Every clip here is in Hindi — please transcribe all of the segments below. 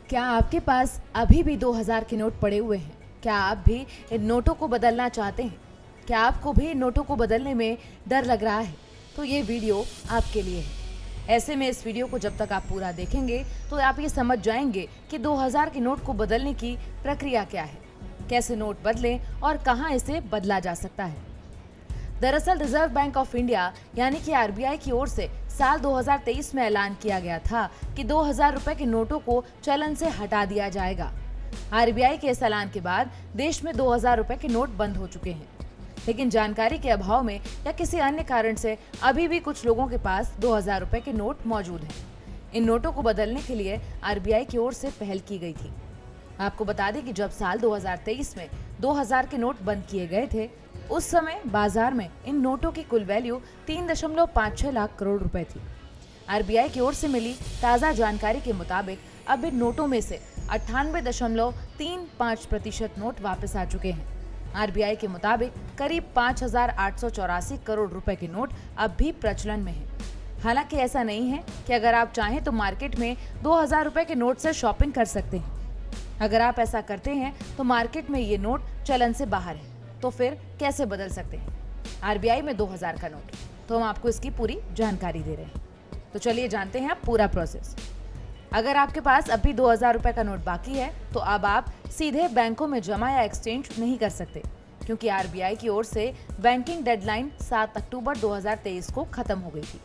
क्या आपके पास अभी भी 2000 के नोट पड़े हुए हैं? क्या आप भी इन नोटों को बदलना चाहते हैं? क्या आपको भी इन नोटों को बदलने में डर लग रहा है? तो ये वीडियो आपके लिए है। ऐसे में इस वीडियो को जब तक आप पूरा देखेंगे तो आप ये समझ जाएंगे कि 2000 के नोट को बदलने की प्रक्रिया क्या है, कैसे नोट बदलें और कहाँ इसे बदला जा सकता है। दरअसल रिजर्व बैंक ऑफ इंडिया यानी कि आरबीआई की ओर से साल 2023 में ऐलान किया गया था कि 2000 रुपए के नोटों को चलन से हटा दिया जाएगा। आरबीआई के इस ऐलान के बाद देश में 2000 रुपए के नोट बंद हो चुके हैं, लेकिन जानकारी के अभाव में या किसी अन्य कारण से अभी भी कुछ लोगों के पास 2000 रुपए के नोट मौजूद हैं। इन नोटों को बदलने के लिए आरबीआई की ओर से पहल की गई थी। आपको बता दें कि जब साल 2023 में 2000 के नोट बंद किए गए थे, उस समय बाजार में इन नोटों की कुल वैल्यू 3.56 लाख करोड़ रुपए थी। आरबीआई की ओर से मिली ताज़ा जानकारी के मुताबिक अब इन नोटों में से 98.35% नोट वापस आ चुके हैं। आरबीआई के मुताबिक करीब 5884 करोड़ रुपए के नोट अब भी प्रचलन में हैं। हालांकि ऐसा नहीं है कि अगर आप चाहें तो मार्केट में 2000 रुपए के नोट से शॉपिंग कर सकते हैं। अगर आप ऐसा करते हैं तो मार्केट में ये नोट चलन से बाहर है, तो फिर कैसे बदल सकते हैं आरबीआई में 2000 का नोट? तो हम आपको इसकी पूरी जानकारी दे रहे हैं। तो चलिए जानते हैं आप पूरा प्रोसेस। अगर आपके पास अभी 2000 रुपए का नोट बाकी है तो अब आप सीधे बैंकों में जमा या एक्सचेंज नहीं कर सकते, क्योंकि आरबीआई की ओर से बैंकिंग डेडलाइन 7 अक्टूबर 2023 को खत्म हो गई थी।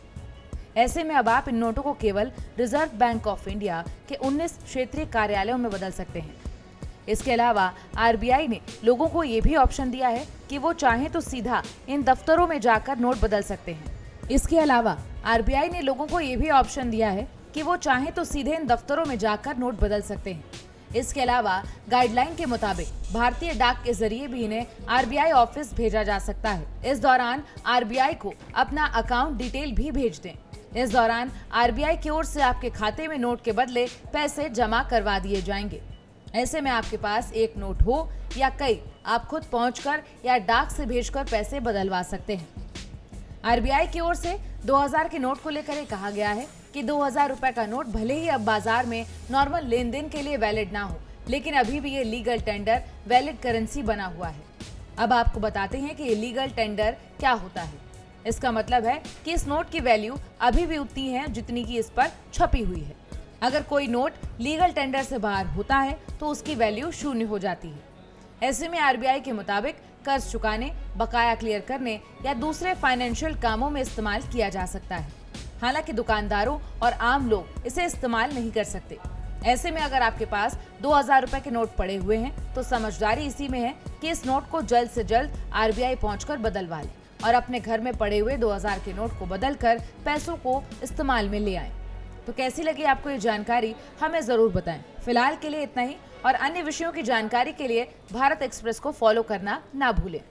ऐसे में अब आप इन नोटों को केवल रिजर्व बैंक ऑफ इंडिया के 19 क्षेत्रीय कार्यालयों में बदल सकते हैं। इसके अलावा आरबीआई ने लोगों को ये भी ऑप्शन दिया है कि वो चाहें तो सीधा इन दफ्तरों में जाकर नोट बदल सकते हैं। इसके अलावा आरबीआई ने लोगों को ये भी ऑप्शन दिया है कि वो चाहें तो सीधे इन दफ्तरों में जाकर नोट बदल सकते हैं। इसके अलावा गाइडलाइन के मुताबिक भारतीय डाक के जरिए भी इन्हें आरबीआई ऑफिस भेजा जा सकता है। इस दौरान आरबीआई को अपना अकाउंट डिटेल भी भेज दें। इस दौरान आरबीआई की ओर से आपके खाते में नोट के बदले पैसे जमा करवा दिए जाएंगे। ऐसे में आपके पास एक नोट हो या कई, आप खुद पहुंचकर या डाक से भेजकर पैसे बदलवा सकते हैं। आरबीआई की ओर से 2000 के नोट को लेकर ये कहा गया है कि 2000 रुपए का नोट भले ही अब बाजार में नॉर्मल लेन देन के लिए वैलिड ना हो, लेकिन अभी भी ये लीगल टेंडर वैलिड करेंसी बना हुआ है। अब आपको बताते हैं कि ये लीगल टेंडर क्या होता है। इसका मतलब है कि इस नोट की वैल्यू अभी भी उतनी है जितनी की इस पर छपी हुई है। अगर कोई नोट लीगल टेंडर से बाहर होता है तो उसकी वैल्यू शून्य हो जाती है। ऐसे में आरबीआई के मुताबिक कर्ज चुकाने, बकाया क्लियर करने या दूसरे फाइनेंशियल कामों में इस्तेमाल किया जा सकता है। हालांकि दुकानदारों और आम लोग इसे इस्तेमाल नहीं कर सकते। ऐसे में अगर आपके पास 2000 रुपए के नोट पड़े हुए हैं तो समझदारी इसी में है कि इस नोट को जल्द से जल्द आरबीआई पहुंचकर बदलवा लें और अपने घर में पड़े हुए 2000 के नोट को बदलकर पैसों को इस्तेमाल में ले आएं। तो कैसी लगी आपको ये जानकारी, हमें जरूर बताएं। फिलहाल के लिए इतना ही, और अन्य विषयों की जानकारी के लिए भारत एक्सप्रेस को फॉलो करना ना भूलें।